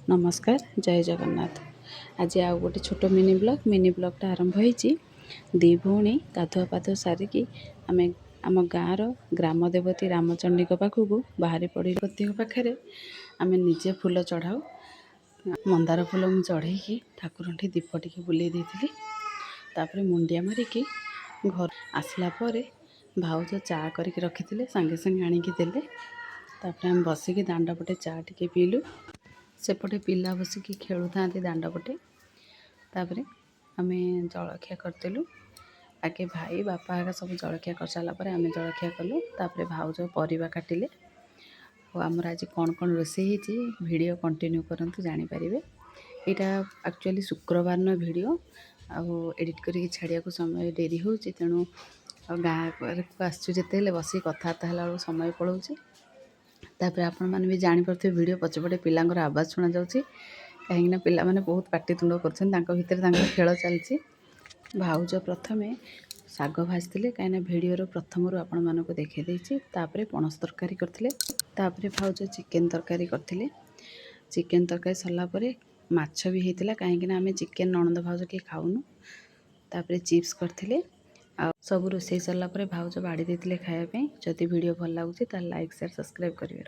नमस्कार जय जगन्नाथ। आज आउ गोटे छोट मिनी ब्लॉगटा आरंभ होईची। दी भौणी गाधुआ पाधुआ सारिकी आमे आम गाँर ग्राम देवती रामचंडी पाखक बाहरी पड़ी पाखे आमे निजे फूल चढ़ाऊ। मंदार फूल मु चढ़े ठाकुर दीप टिके बुले देती तापर मुंडिया मारिकी घर आसला पर भाउज चा करके रखी सांगे सांगे आणिकी देले। तापर आम बसिकी दांड पटे चा टिके पीलु। सेपटे पिला बसिकी खेलु था दांड पटे। तापर आम जलखिया करतेलु। आगे भाई बापा आगे सब जलखिया कर सारापर आम जलखिया कलु। तापर भाउज परिबा काटिले। आमर आज कौन कौन रोषे वीडियो कंटिन्यू करंतु जानी पारिबे। एटा एक्चुअली शुक्रवार न वीडियो एडिट करके छाड़िया को समय डेरी होची तेणु गाँ को आसचु जेते बस कथबार्ता है समय पलाऊँच। तापर आपण मैंने भी जानीपे वीडियो पछपटे पिलांर आवाज़ शुणा जाऊँगी कहीं पिला माने बहुत पाटितुंड कर खेल चलती। भाउज प्रथमे शाग भाजते कहीं वीडियो प्रथम आपण मानक देखा तापर पणस तरकारी करते। तापर भाउज चिकेन तरकारी करते। चिकेन तरकारी सरलापर माछ भी होता कहीं आम चिकेन नणंद भाउज किए खाऊनु। तापर चिप्स करते सब रोषे सरला भाउज बाड़ी देते खायापी। जदि वीडियो भल लगुच लाइक शेयर सब्सक्राइब करेंगे।